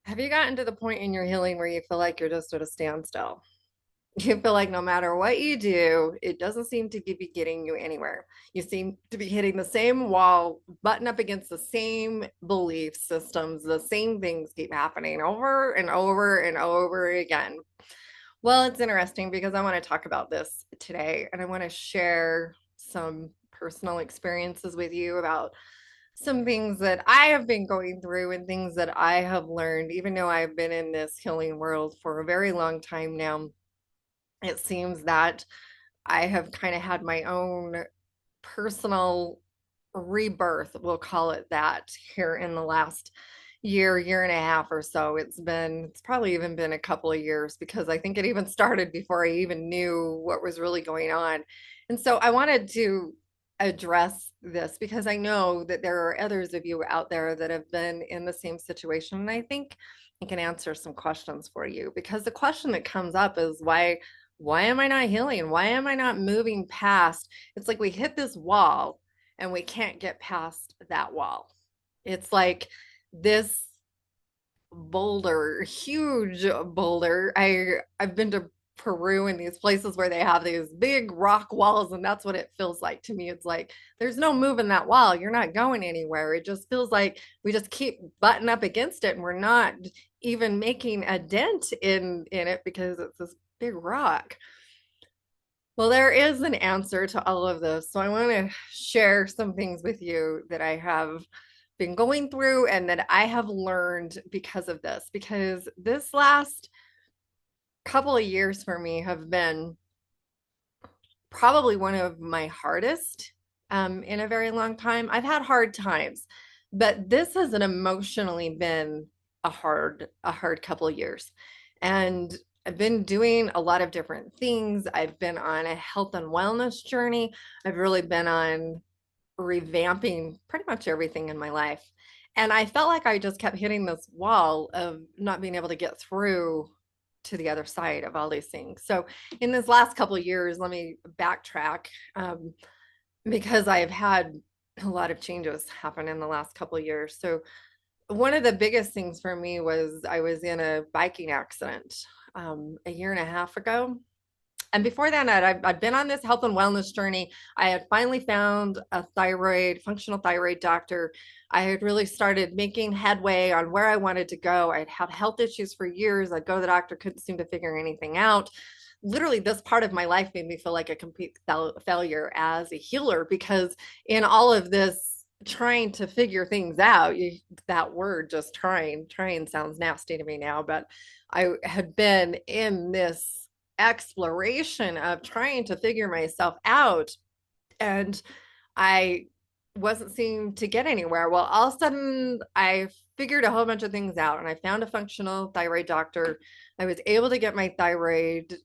Have you gotten to the point in your healing where you feel like you're just at a standstill? You feel like no matter what you do, it doesn't seem to be getting you anywhere. You seem to be hitting the same wall, button up against the same belief systems. The same things keep happening over and over and over again. Well, it's interesting because I want to talk about this today and I want to share some personal experiences with you about some things that I have been going through and things that I have learned, even though I've been in this healing world for a very long time now. It seems that I have kind of had my own personal rebirth, we'll call it that, here in the last year and a half or so. It's probably even been a couple of years because I think it even started before I even knew what was really going on. And so I wanted to address this because I know that there are others of you out there that have been in the same situation. And I think I can answer some questions for you because the question that comes up is why am I not healing? Why am I not moving past? It's like we hit this wall and we can't get past that wall. It's like this boulder, huge boulder. I've been to Peru and these places where they have these big rock walls, and that's what it feels like to me. It's like there's no moving that wall. You're not going anywhere. It just feels like we just keep butting up against it, and we're not even making a dent in it because it's this big rock. Well, there is an answer to all of this. So I want to share some things with you that I have been going through and that I have learned because of this. Because this last couple of years for me have been probably one of my hardest in a very long time. I've had hard times, but this has an emotionally been a hard couple of years. And I've been doing a lot of different things. I've been on a health and wellness journey. I've really been on revamping pretty much everything in my life. And I felt like I just kept hitting this wall of not being able to get through to the other side of all these things. So, in this last couple of years, let me backtrack because I've had a lot of changes happen in the last couple of years. So, one of the biggest things for me was I was in a biking accident a year and a half ago. And before that, I'd been on this health and wellness journey. I had finally found a functional thyroid doctor. I had really started making headway on where I wanted to go. I'd had health issues for years. I'd go to the doctor, couldn't seem to figure anything out. Literally, this part of my life made me feel like a complete failure as a healer because in all of this trying to figure things out, that word just trying sounds nasty to me now, but I had been in this exploration of trying to figure myself out and I wasn't seeming to get anywhere. Well, all of a sudden I figured a whole bunch of things out and I found a functional thyroid doctor. I was able to get my thyroid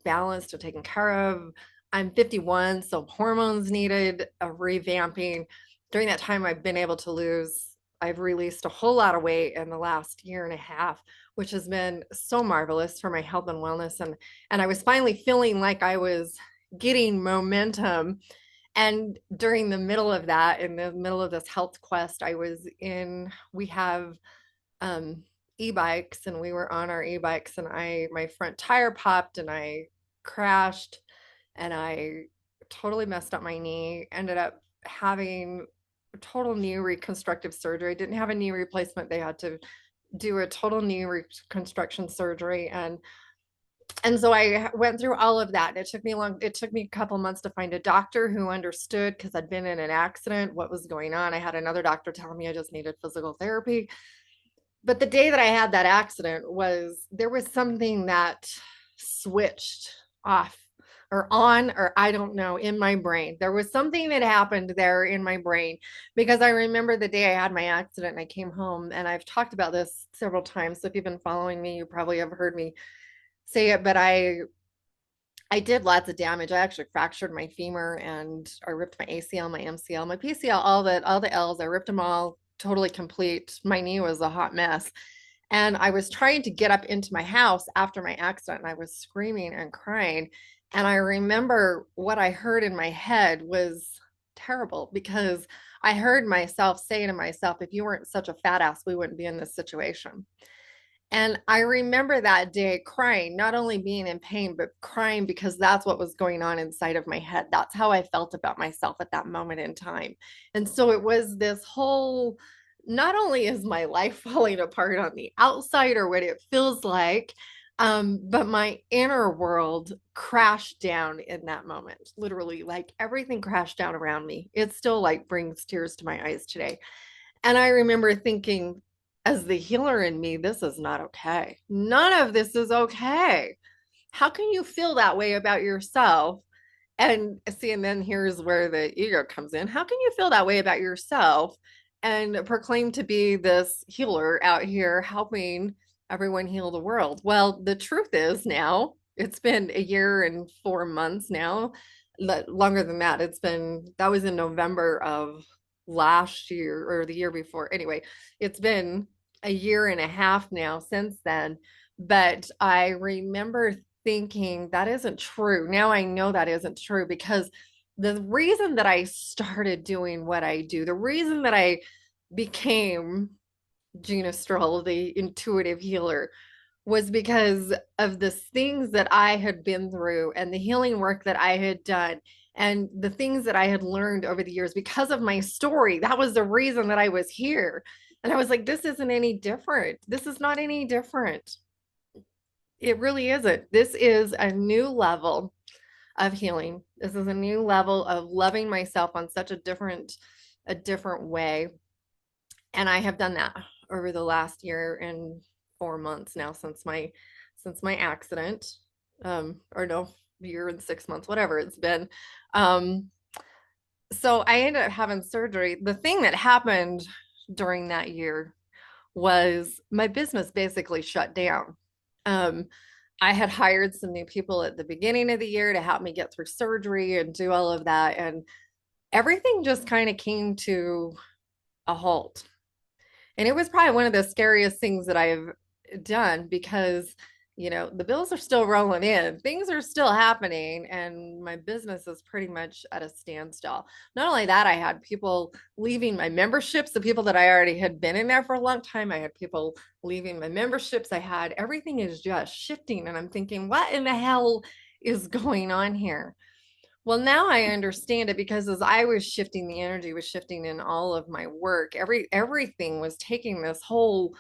balanced and taken care of. I'm 51, so hormones needed a revamping. During that time, I've released a whole lot of weight in the last year and a half, which has been so marvelous for my health and wellness. And I was finally feeling like I was getting momentum. And during the middle of that, in the middle of this health quest, we have um, e-bikes and we were on our e-bikes and my front tire popped and I crashed and I totally messed up my knee, ended up having total knee reconstructive surgery. Didn't have a knee replacement. They had to do a total knee reconstruction surgery and so I went through all of that. It took me a couple months to find a doctor who understood because I'd been in an accident, what was going on. I had another doctor telling me I just needed physical therapy. But the day that I had that accident was there was something that switched off or on, or I don't know, in my brain. There was something that happened there in my brain because I remember the day I had my accident and I came home, and I've talked about this several times. So if you've been following me, you probably have heard me say it, but I did lots of damage. I actually fractured my femur and I ripped my ACL, my MCL, my PCL, all the L's. I ripped them all totally complete. My knee was a hot mess. And I was trying to get up into my house after my accident and I was screaming and crying. And I remember what I heard in my head was terrible because I heard myself say to myself, if you weren't such a fat ass, we wouldn't be in this situation. And I remember that day crying, not only being in pain, but crying because that's what was going on inside of my head. That's how I felt about myself at that moment in time. And so it was this whole, not only is my life falling apart on the outside or what it feels like, but my inner world crashed down in that moment. Literally, like everything crashed down around me. It still like brings tears to my eyes today. And I remember thinking, as the healer in me, this is not okay. None of this is okay. How can you feel that way about yourself? And see, and then here's where the ego comes in. How can you feel that way about yourself and proclaim to be this healer out here helping everyone heal the world? Well, the truth is now, it's been a year and 4 months now, longer than that. That was in November of last year or the year before. Anyway, it's been a year and a half now since then. But I remember thinking that isn't true. Now I know that isn't true because the reason that I started doing what I do, the reason that I became Gina Strole, the intuitive healer, was because of the things that I had been through and the healing work that I had done and the things that I had learned over the years because of my story. That was the reason that I was here. And I was like, this isn't any different. This is not any different. It really isn't. This is a new level of healing. This is a new level of loving myself on such a different way. And I have done that over the last year and 4 months now since my accident. Or no, year and 6 months, whatever it's been. Um, so I ended up having surgery. The thing that happened during that year was my business basically shut down. Um, I had hired some new people at the beginning of the year to help me get through surgery and do all of that. And everything just kind of came to a halt. And it was probably one of the scariest things that I've done because, the bills are still rolling in, things are still happening, and my business is pretty much at a standstill. Not only that, I had people leaving my memberships, the people that I already had been in there for a long time. I had people leaving my memberships. I had everything is just shifting. And I'm thinking, what in the hell is going on here? Well, now I understand it because as I was shifting, the energy was shifting in all of my work. Everything was taking this whole,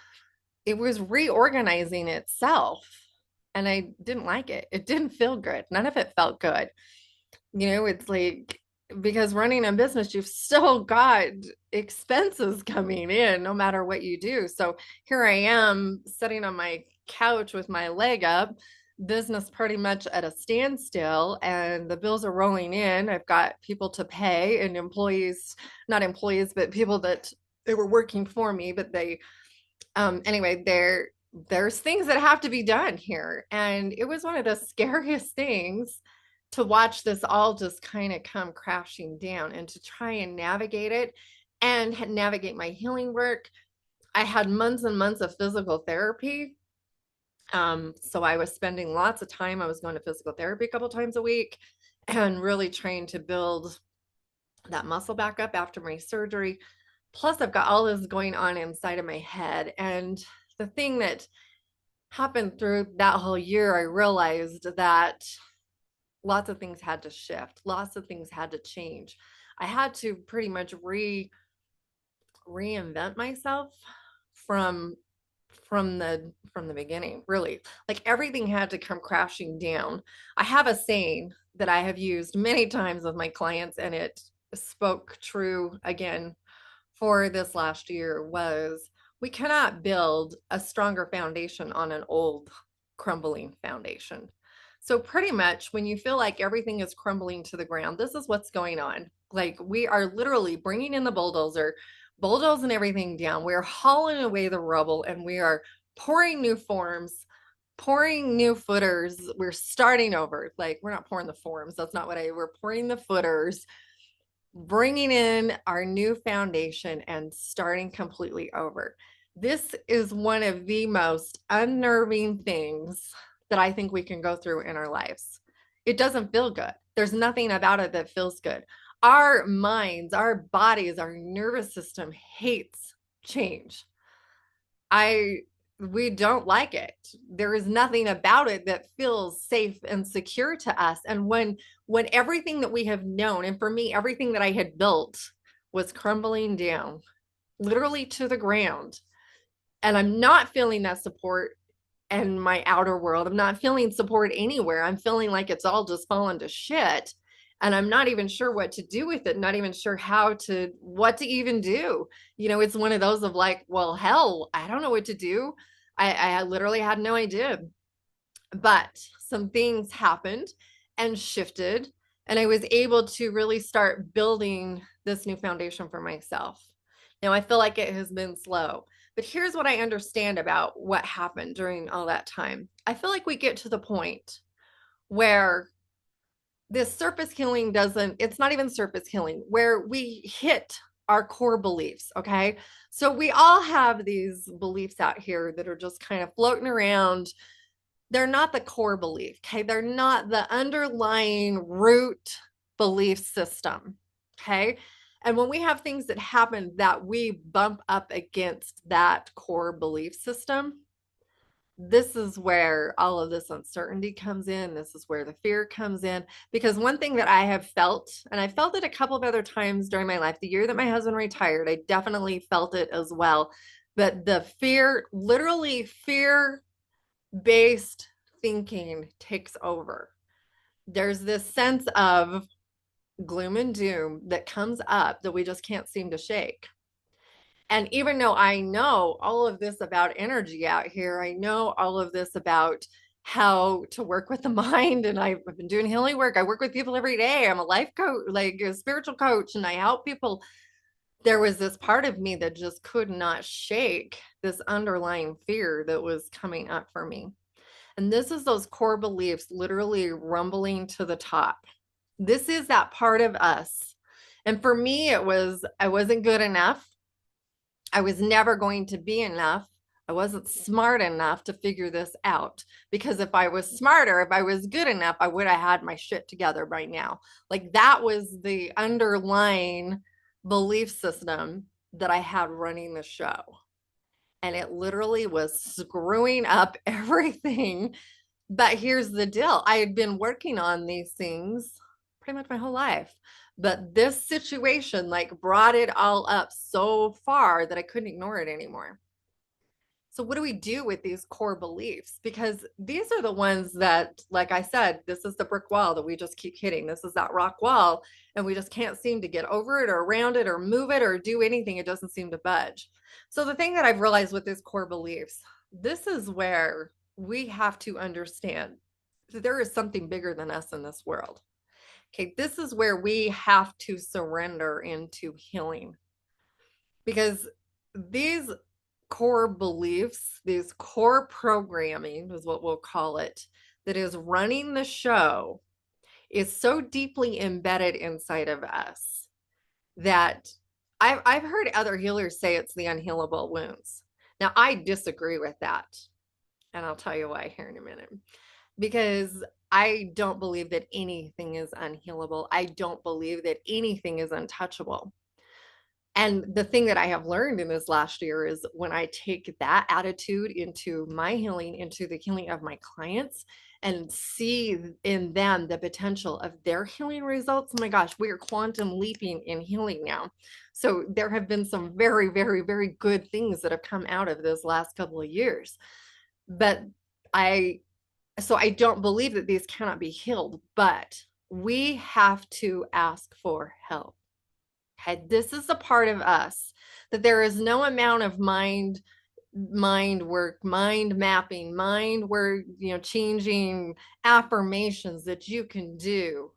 it was reorganizing itself. And I didn't like it. It didn't feel good. None of it felt good. It's like because running a business, you've still got expenses coming in no matter what you do. So here I am sitting on my couch with my leg up, business pretty much at a standstill, and the bills are rolling in. I've got people to pay and employees, not employees, but people that they were working for me, but anyway, there's things that have to be done here. And it was one of the scariest things to watch this all just kind of come crashing down and to try and navigate it and navigate my healing work. I had months and months of physical therapy. So I was spending lots of time. I was going to physical therapy a couple times a week and really trying to build that muscle back up after my surgery. Plus, I've got all this going on inside of my head. And the thing that happened through that whole year, I realized that lots of things had to shift, lots of things had to change. I had to pretty much reinvent myself from from the beginning, really. Like everything had to come crashing down. I have a saying that I have used many times with my clients, and it spoke true again for this last year was we cannot build a stronger foundation on an old crumbling foundation. So pretty much when you feel like everything is crumbling to the ground, this is what's going on. Like we are literally bringing in the bulldozer, bulldozing everything down. We're hauling away the rubble and we are pouring new forms, pouring new footers. We're starting over. Like we're not pouring the forms. That's not we're pouring the footers, bringing in our new foundation and starting completely over. This is one of the most unnerving things that I think we can go through in our lives. It doesn't feel good. There's nothing about it that feels good. Our minds, our bodies, our nervous system hates change. I we don't like it. There is nothing about it that feels safe and secure to us. And when everything that we have known, and for me, everything that I had built was crumbling down, literally to the ground, and I'm not feeling that support in my outer world. I'm not feeling support anywhere. I'm feeling like it's all just fallen to shit. And I'm not even sure what to do with it, not even sure what to even do. It's one of those of like, well, hell, I don't know what to do. I literally had no idea. But some things happened and shifted, and I was able to really start building this new foundation for myself. Now, I feel like it has been slow, but here's what I understand about what happened during all that time. I feel like we get to the point where this surface healing it's not even surface healing, where we hit our core beliefs. Okay. So we all have these beliefs out here that are just kind of floating around. They're not the core belief. Okay. They're not the underlying root belief system. Okay. And when we have things that happen that we bump up against that core belief system, this is where all of this uncertainty comes in. This is where the fear comes in. Because one thing that I have felt, and I felt it a couple of other times during my life, the year that my husband retired, I definitely felt it as well. But the fear, literally fear based thinking takes over. There's this sense of gloom and doom that comes up that we just can't seem to shake. And even though I know all of this about energy out here, I know all of this about how to work with the mind, and I've been doing healing work. I work with people every day. I'm a life coach, like a spiritual coach, and I help people. There was this part of me that just could not shake this underlying fear that was coming up for me. And this is those core beliefs literally rumbling to the top. This is that part of us. And for me, I wasn't good enough. I was never going to be enough. I wasn't smart enough to figure this out, because if I was smarter, if I was good enough, I would have had my shit together by now. Like that was the underlying belief system that I had running the show. And it literally was screwing up everything. But here's the deal. I had been working on these things pretty much my whole life. But this situation like brought it all up so far that I couldn't ignore it anymore. So what do we do with these core beliefs? Because these are the ones that, like I said, this is the brick wall that we just keep hitting. This is that rock wall, and we just can't seem to get over it or around it or move it or do anything. It doesn't seem to budge. So the thing that I've realized with these core beliefs, this is where we have to understand that there is something bigger than us in this world. Okay, this is where we have to surrender into healing, because these core beliefs, these core programming is what we'll call it, that is running the show, is so deeply embedded inside of us that I've heard other healers say it's the unhealable wounds. Now, I disagree with that. And I'll tell you why here in a minute. Because I don't believe that anything is unhealable. I don't believe that anything is untouchable. And the thing that I have learned in this last year is when I take that attitude into my healing, into the healing of my clients, and see in them the potential of their healing results. Oh my gosh, we are quantum leaping in healing now. So there have been some very, very, very good things that have come out of this last couple of years. But I don't believe that these cannot be healed, but we have to ask for help. Okay, this is a part of us that there is no amount of mind work, mind mapping, mind work, changing affirmations that you can do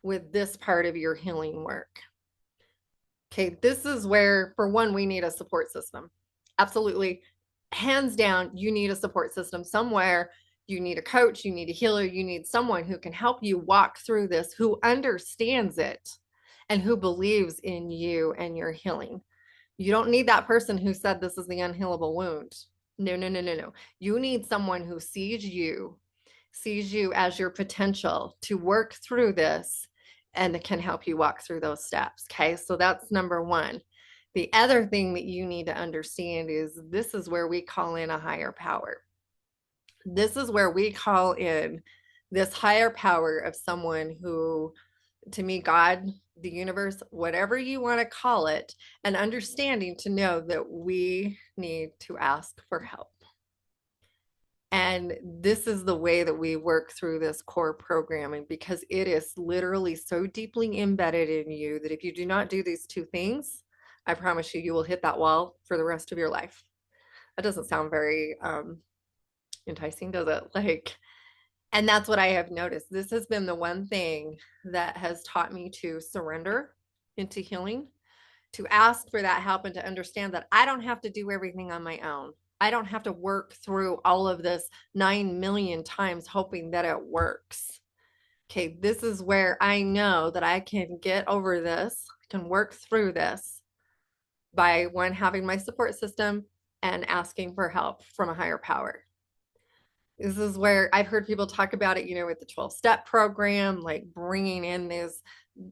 with this part of your healing work. Okay, this is where, for one, we need a support system. Absolutely. Hands down, you need a support system somewhere. You need a coach, you need a healer, you need someone who can help you walk through this, who understands it and who believes in you and your healing. You don't need that person who said this is the unhealable wound. No, no, no, no, no. You need someone who sees you as your potential to work through this and can help you walk through those steps. Okay, so that's number one. The other thing that you need to understand is this is where we call in a higher power. This is where we call in this higher power of someone who, to me, God, the universe, whatever you want to call it, an understanding to know that we need to ask for help. And this is the way that we work through this core programming, because it is literally so deeply embedded in you that if you do not do these two things, I promise you, you will hit that wall for the rest of your life. That doesn't sound very enticing, does it? Like, and that's what I have noticed. This has been the one thing that has taught me to surrender into healing, to ask for that help, and to understand that I don't have to do everything on my own. I don't have to work through all of this 9 million times hoping that it works. Okay, this is where I know that I can get over this, can work through this by one, having my support system and asking for help from a higher power. This is where I've heard people talk about it, with the 12-step program, like bringing in this,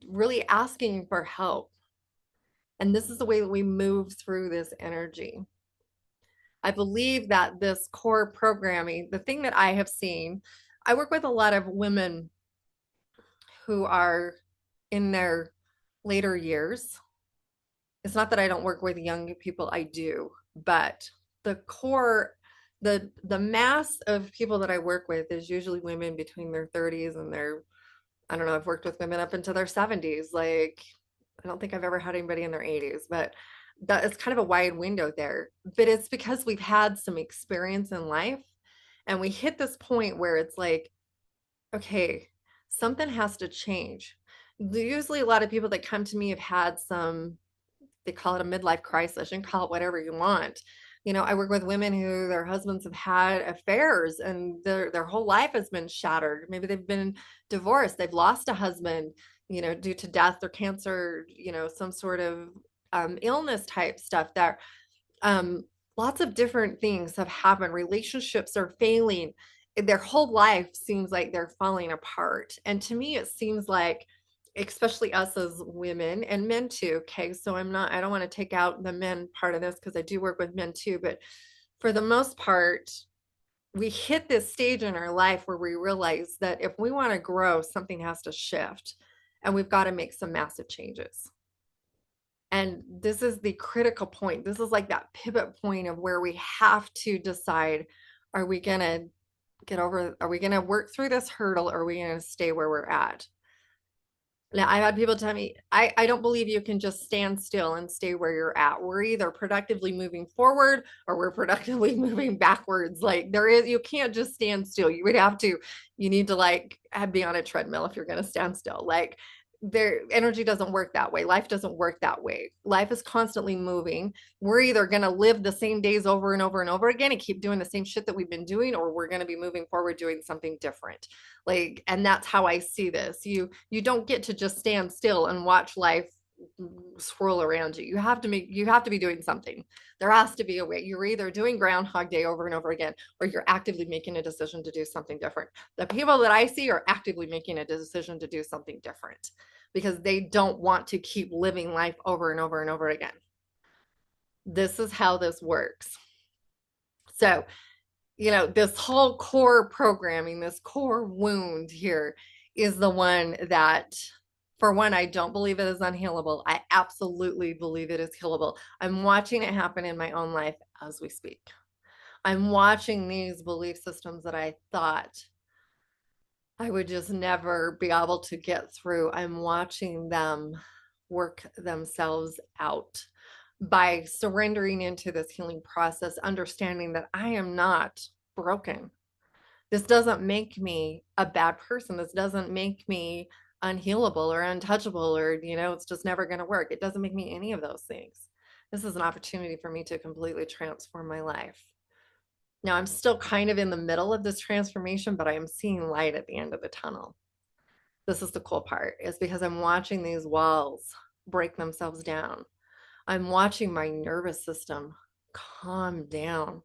really asking for help. And this is the way that we move through this energy. I believe that this core programming, the thing that I have seen, I work with a lot of women who are in their later years. It's not that I don't work with young people, I do, but the core, the mass of people that I work with is usually women between their 30s and their, I don't know, I've worked with women up into their 70s. Like, I don't think I've ever had anybody in their 80s, but that is kind of a wide window there. But it's because we've had some experience in life and we hit this point where it's like, okay, something has to change. Usually, a lot of people that come to me have had some, they call it a midlife crisis. You can call it whatever you want. I work with women who their husbands have had affairs and their whole life has been shattered. Maybe they've been divorced, they've lost a husband, due to death or cancer, some sort of illness type stuff that um, lots of different things have happened. Relationships are failing. Their whole life seems like they're falling apart. And to me, it seems like, especially us as women and men too. Okay. So I don't want to take out the men part of this because I do work with men too. But for the most part, we hit this stage in our life where we realize that if we want to grow, something has to shift and we've got to make some massive changes. And this is the critical point. This is like that pivot point of where we have to decide, are we going to are we going to work through this hurdle, or are we going to stay where we're at? Now, I've had people tell me, I don't believe you can just stand still and stay where you're at. We're either productively moving forward or we're productively moving backwards. Like you can't just stand still. You would have to, you need to like be on a treadmill if you're going to stand still. Like their energy doesn't work that way. Life doesn't work that way. Life is constantly moving. We're either going to live the same days over and over and over again and keep doing the same shit that we've been doing, or we're going to be moving forward doing something different. Like, and that's how I see this. You don't get to just stand still and watch life swirl around you. You have to be doing something. There has to be a way. You're either doing Groundhog Day over and over again, or you're actively making a decision to do something different. The people that I see are actively making a decision to do something different because they don't want to keep living life over and over and over again. This is how this works. So, this whole core programming, this core wound here is the one that, for one, I don't believe it is unhealable. I absolutely believe it is healable. I'm watching it happen in my own life as we speak. I'm watching these belief systems that I thought I would just never be able to get through. I'm watching them work themselves out by surrendering into this healing process, understanding that I am not broken. This doesn't make me a bad person. This doesn't make me unhealable or untouchable or, it's just never going to work. It doesn't make me any of those things. This is an opportunity for me to completely transform my life. Now, I'm still kind of in the middle of this transformation, but I am seeing light at the end of the tunnel. This is the cool part, is because I'm watching these walls break themselves down. I'm watching my nervous system calm down.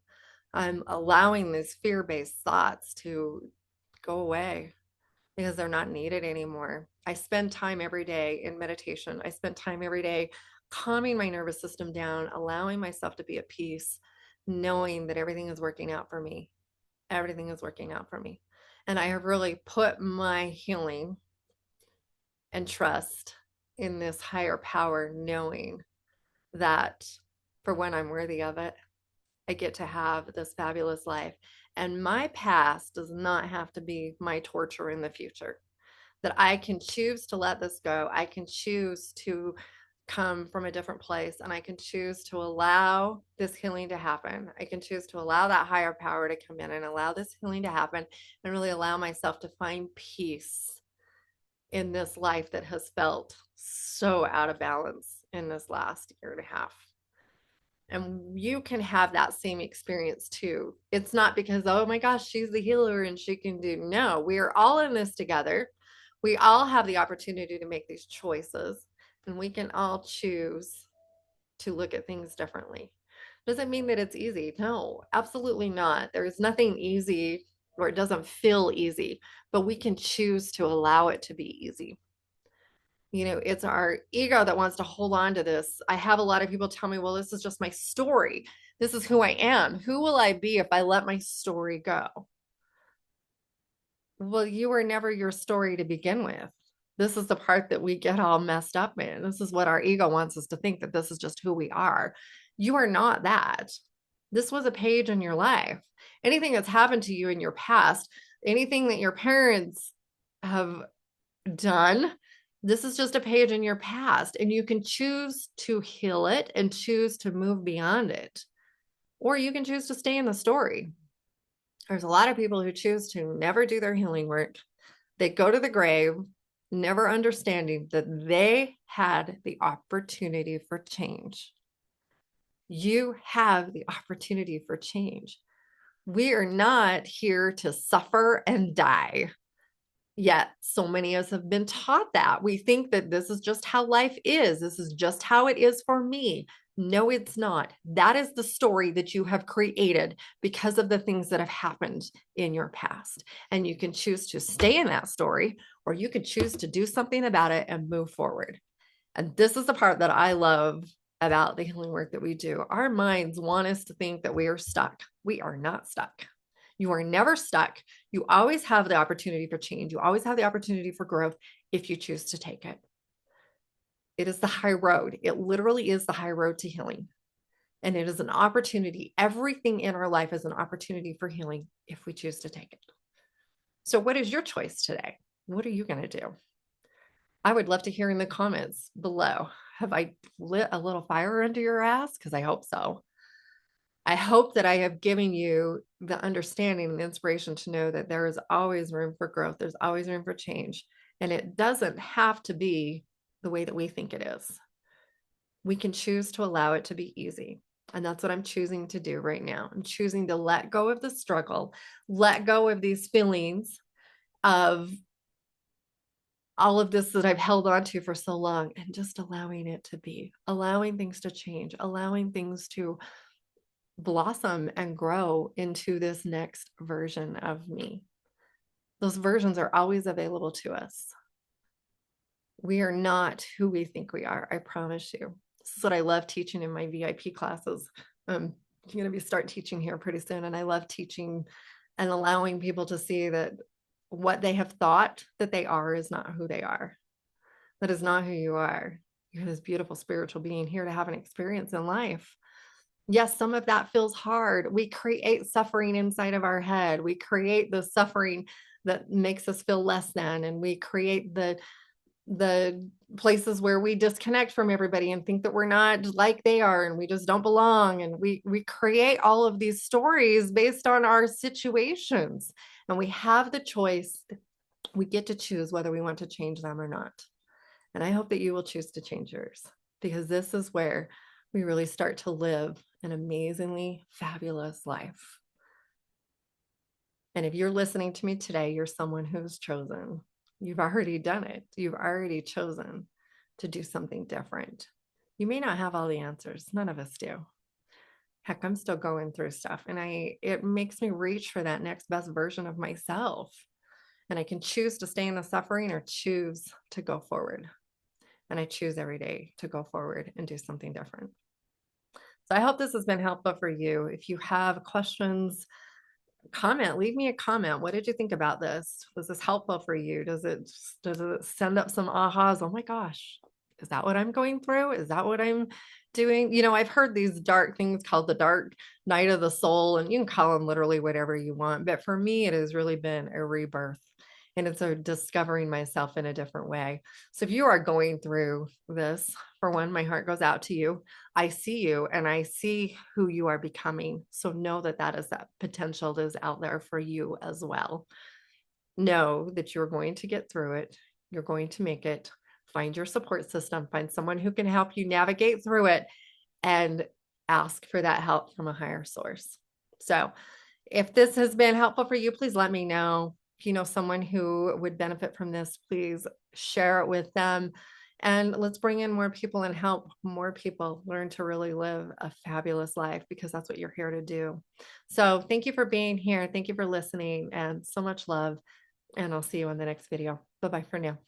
I'm allowing these fear-based thoughts to go away. because they're not needed anymore. I spend time every day in meditation. I spend time every day calming my nervous system down, allowing myself to be at peace, knowing that everything is working out for me. Everything is working out for me. And I have really put my healing and trust in this higher power, knowing that for when I'm worthy of it, I get to have this fabulous life. And my past does not have to be my torture in the future. That I can choose to let this go. I can choose to come from a different place, and I can choose to allow this healing to happen. I can choose to allow that higher power to come in and allow this healing to happen and really allow myself to find peace in this life that has felt so out of balance in this last year and a half. And you can have that same experience too. It's not because, oh my gosh, she's the healer and she can do. No, we are all in this together. We all have the opportunity to make these choices, and we can all choose to look at things differently. Doesn't mean that it's easy. No, absolutely not. There is nothing easy, or it doesn't feel easy, but we can choose to allow it to be easy. It's our ego that wants to hold on to this. I have a lot of people tell me, well, this is just my story. This is who I am. Who will I be if I let my story go? Well, you were never your story to begin with. This is the part that we get all messed up in. This is what our ego wants us to think, that this is just who we are. You are not that. This was a page in your life. Anything that's happened to you in your past, anything that your parents have done, this is just a page in your past, and you can choose to heal it and choose to move beyond it, or you can choose to stay in the story. There's a lot of people who choose to never do their healing work. They go to the grave never understanding that they had the opportunity for change. You have the opportunity for change. We are not here to suffer and die. Yet, so many of us have been taught that. We think that this is just how life is. This is just how it is for me. No, it's not. That is the story that you have created because of the things that have happened in your past. And you can choose to stay in that story, or you can choose to do something about it and move forward. And this is the part that I love about the healing work that we do. Our minds want us to think that we are stuck. We are not stuck. You are never stuck. You always have the opportunity for change. You always have the opportunity for growth if you choose to take it. It is the high road. It literally is the high road to healing. And it is an opportunity. Everything in our life is an opportunity for healing if we choose to take it. So, what is your choice today? What are you going to do? I would love to hear in the comments below. Have I lit a little fire under your ass? Because I hope so. I hope that I have given you the understanding and the inspiration to know that there is always room for growth. There's always room for change. And it doesn't have to be the way that we think it is. We can choose to allow it to be easy. And that's what I'm choosing to do right now. I'm choosing to let go of the struggle, let go of these feelings of all of this that I've held on to for so long, and just allowing it to be, allowing things to change, allowing things to blossom and grow into this next version of me. Those versions are always available to us. We are not who we think we are. I promise you. This is what I love teaching in my VIP classes. I'm going to be start teaching here pretty soon. And I love teaching and allowing people to see that what they have thought that they are is not who they are. That is not who you are. You're this beautiful spiritual being here to have an experience in life. Yes, some of that feels hard. We create suffering inside of our head. We create the suffering that makes us feel less than, and we create the places where we disconnect from everybody and think that we're not like they are and we just don't belong, and we create all of these stories based on our situations, and we have the choice. We get to choose whether we want to change them or not. And I hope that you will choose to change yours, because this is where we really start to live an amazingly fabulous life. And if you're listening to me today, you're someone who's chosen. You've already done it. You've already chosen to do something different. You may not have all the answers. None of us do. Heck, I'm still going through stuff, and it makes me reach for that next best version of myself. And I can choose to stay in the suffering or choose to go forward. And I choose every day to go forward and do something different. So I hope this has been helpful for you. If you have questions, comment, leave me a comment. What did you think about this? Was this helpful for you? Does it send up some ahas? Oh my gosh, is that what I'm going through? Is that what I'm doing? I've heard these dark things called the dark night of the soul, and you can call them literally whatever you want. But for me, it has really been a rebirth. And it's a discovering myself in a different way. So if you are going through this, for one, my heart goes out to you. I see you and I see who you are becoming. So know that that potential that is out there for you as well. Know that you're going to get through it. You're going to make it. Find your support system, find someone who can help you navigate through it, and ask for that help from a higher source. So if this has been helpful for you, please let me know. If you know someone who would benefit from this, please share it with them. And let's bring in more people and help more people learn to really live a fabulous life, because that's what you're here to do. So thank you for being here. Thank you for listening, and so much love. And I'll see you in the next video. Bye-bye for now.